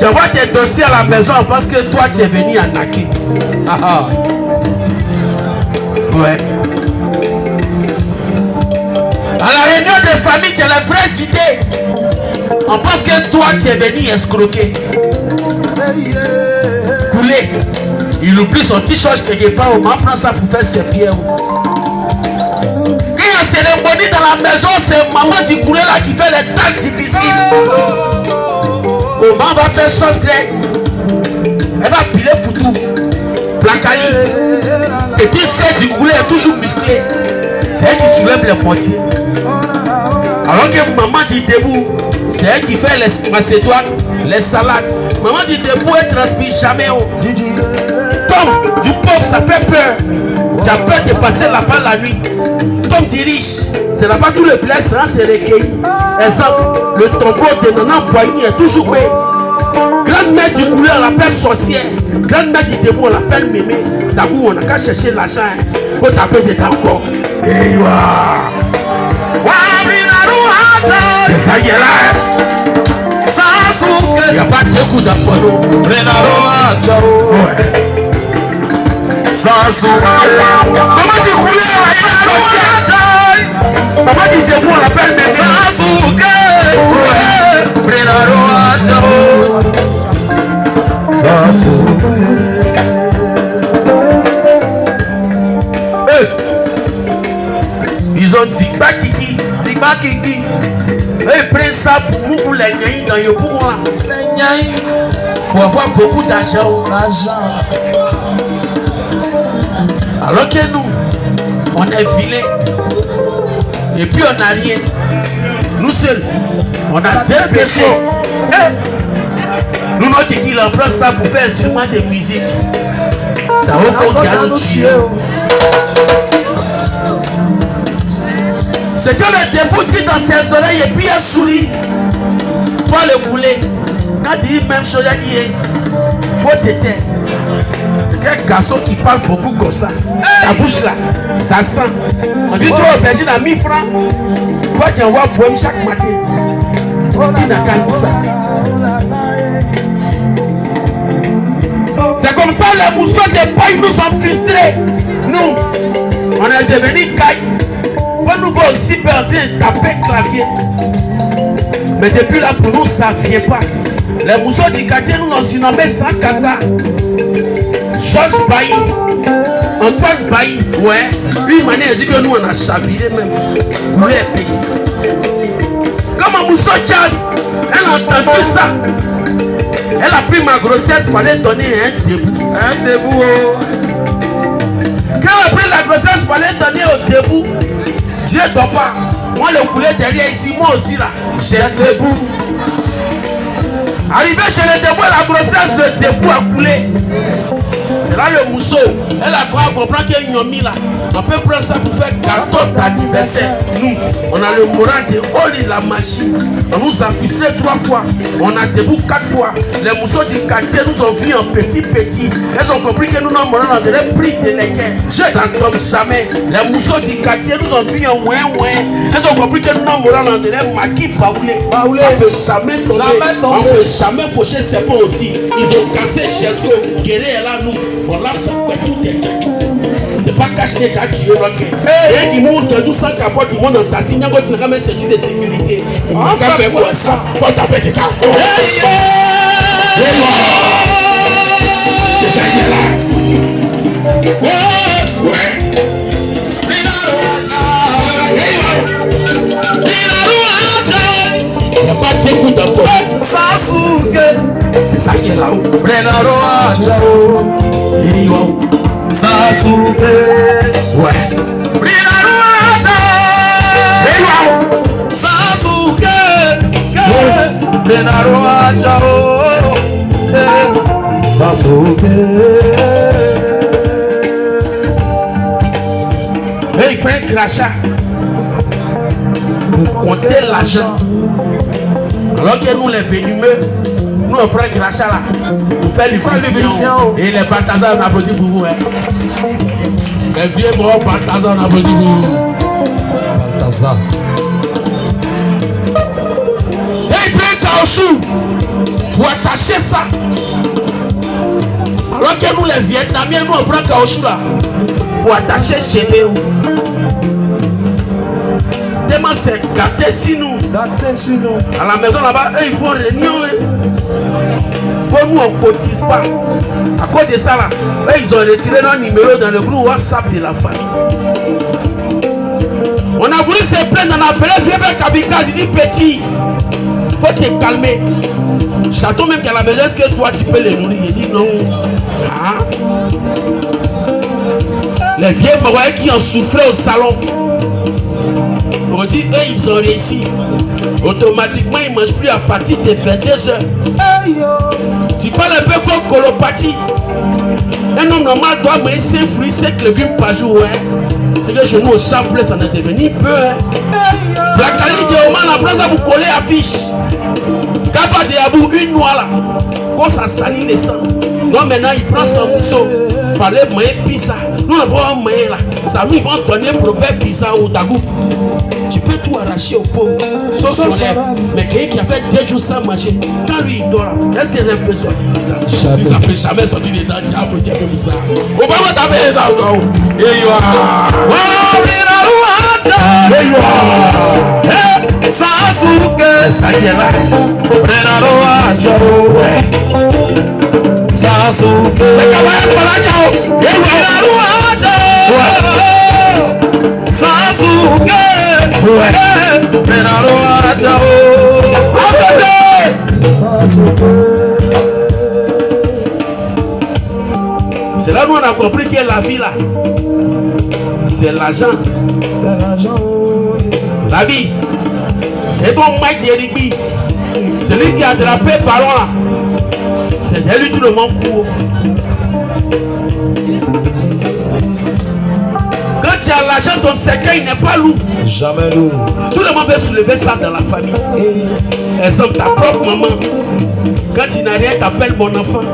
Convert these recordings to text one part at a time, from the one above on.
Tu vois tes dossiers à la maison parce que toi tu es venu à Naki. Ouais. À la réunion de famille, tu as la vraie idée. On pense que toi tu es venu escroquer. Couler. Il oublie son t-shirt quelque part. On prend ça pour faire ses pieds. Quand il y a cérémonie dans la maison, c'est maman du couler là qui fait les tâches difficiles. Maman va faire sauce grecque. Elle va piler foutu. Placali. Et puis celle du couler est toujours musclée. C'est elle qui soulève les portiers. Alors que maman dit debout, c'est elle qui fait les macédoines, les salades. Maman dit debout, elle ne transpire jamais. Tom, du pauvre, ça fait peur. Tu as peur de passer là-bas la nuit. Tom dit riche, c'est là-bas tout le village sera se recueilli. Exemple, le tombeau de Nana Boigny est toujours bé. Grande-mère du couleur, on l'appelle sorcière. Grande-mère du debout, on l'appelle mémé. D'abord, on n'a qu'à chercher l'argent. Il faut taper des encore. Et c'est ça qui est là. Il n'y a pas de coup d'apollo. Maman du couleur, maman du debout, on l'appelle mémé. Ils ont dit Tigba Kiki. Ils prennent ça pour les Nyaïs dans le pouvoir. Pour avoir beaucoup d'argent. Alors que nous, on est vilains. Et puis on n'a rien. Nous seuls, on a deux péchés. Nous, notre équipe, on prend ça pour faire instrument de musique. Ça va qu'on a nous tuer. C'est que le début dit dans ses oreilles et puis il sourit. Pour le bouler. Quand il dit même chose, il dit faut t'éteindre. C'est qu'un garçon qui parle beaucoup comme ça. Sa bouche là, ça sent. On dit toi, aubergine à 1000 francs. Toi, tu envoies poème chaque matin. Tu n'as qu'à dire ça. C'est comme ça les moussons des pailles nous sont frustrés. Nous, on est devenus cailles. On nous voit aussi bien taper clavier. Mais depuis là, pour nous, ça ne vient pas. Les moussons du quartier nous ont surnommé sans casa. Georges Bailly, Antoine Bailly, ouais. Lui, il m'a dit que nous, on a chaviré même. Coulé petit. Comme un mousson jazz, elle a entendu ça. Elle a pris ma grossesse pour aller donner un debout. Un debout. Quand elle a pris la grossesse pour aller donner au debout, Dieu ne dort pas. Moi, le poulet derrière ici, moi aussi là, j'ai un debout. Arrivé chez le debout, la grossesse, le debout a coulé. C'est là le mousseau. Elle a quoi comprendre qu'il y a une yomi là. On peut prendre ça pour faire gâteau d'anniversaire. Nous, on a le moral de Oli la machine. On nous a ficelé 3 fois. On a debout 4 fois. Les mousseaux du quartier nous ont vu en petit. Elles ont compris que nous n'avons pas de prix de l'équerre. Ça ne tombe jamais. Les mousseaux du quartier nous ont vu en ouin. Elles ont compris que nous n'avons pas de maquis paoulé. Ça ne peut jamais tomber. On ne peut jamais faucher ses pots aussi. Ils ont cassé chez eux. Guéré est là nous. On l'a tapé tout est caché. C'est pas caché qu'à tuer notre. Et qui monte tout ça capote du monde en tassi. Il n'y a pas de sécurité de sécurité. On va faire quoi ça? Faut taper des cartons. C'est ça qui est là. Ouais. Il n'y a pas de coup d'emploi. C'est ça qui est là-haut. Sasuke, ouais. Sasuke, Sasuke. Il fait un crachat pour compter l'argent. Alors que nous les venimeux, nous on prend un crachat là pour faire les visions. Et les Balthazar on applaudit pour vous. Hein. Les vieux morts Balthazar on applaudit pour vous. Balthazar. Et il prend un caoutchouc pour attacher ça. Alors que nous les Vietnamiens, nous on prend caoutchouc là pour attacher chez nous. Tellement c'est gâté si nous. À la maison là-bas, eux ils font réunion. Pour nous on ne cotise pas. À cause de ça là, eux ils ont retiré leur numéro dans le groupe WhatsApp de la famille. On a voulu se plaindre, on a appelé vieux Kabikaze, il dit petit, faut te calmer. Château même qu'à la maison, est-ce que toi tu peux les nourrir? Il dit non. Ah. Les vieux Marois qui ont soufflé au salon, on dit eux ils ont réussi. Automatiquement ils ne mangent plus à partir de 22h. Tu parles un peu comme colopathie. Un homme normal doit manger 5 fruits, 5 légumes par jour. Hein. C'est que chez nous au chapelet ça n'est devenu peu. Hein. La qualité de Oman, la place à vous coller affiche. Kaba de Abou, une noix là. Quand ça salit les sangs. Donc maintenant il prend son mousseau. Parler moyen pizza. Nous on va moyen là. Ça nous vont donner proverbe pizza au Dagou. Tu peux tout arracher au pauvre. Sauf son lèvre. Mais quelqu'un qui a fait 2 jours sans manger. Quand lui il dort là, est-ce qu'il peut sortir dedans? Ça ne peut jamais sortir dedans. Tu as besoin de ça. Au bas de ta belle encore. Et you are. Sasuke Sayela Sasuke c'est là où on a compris que la vie là, c'est l'argent. La vie, c'est ton Mike de rugby. Celui qui a attrapé le ballon là, c'est lui tout le monde court. Quand tu as l'argent, ton secret il n'est pas lourd. Jamais lourd. Tout le monde veut soulever ça dans la famille. Exemple, ta propre maman. Quand tu n'as rien, t'appelles mon enfant.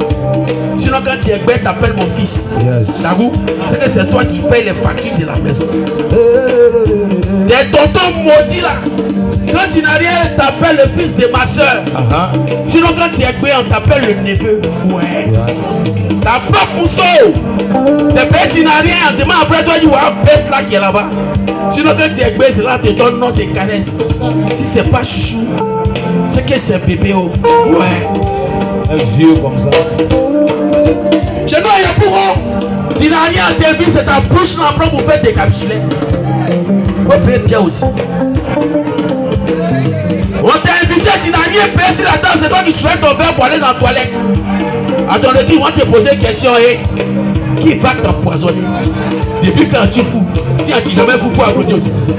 Sinon, quand tu es bête, t'appelles mon fils. D'accord? C'est que c'est toi qui payes les factures de la maison. Des tontons maudits là. Quand tu n'as rien, t'appelles le fils de ma soeur. Sinon, quand tu es bête, on t'appelle le neveu. Ouais. Ta propre mousseau. C'est bête, tu n'as rien. Demain après toi, tu vois bête là qui est là-bas. Sinon, quand tu es bête, c'est là que tu te donnes nom de caresse. Si c'est pas chouchou, c'est que c'est bébé. Ouais. Un vieux comme ça. Je dois y aller pour eux. Tu n'as rien à tes vies, c'est ta bouche là pour faire décapsuler. Faut payer bien aussi. On t'a invité, tu n'as rien payé sur la table, c'est toi qui souhaites ton verre pour aller dans la toilette. Attendez, ils vont te poser une question et qui va t'empoisonner? Depuis quand tu fous? Si tu jamais fou, faut applaudir aussi pour ça.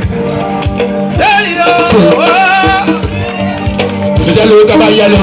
Le gars, le gars, il y a le gars,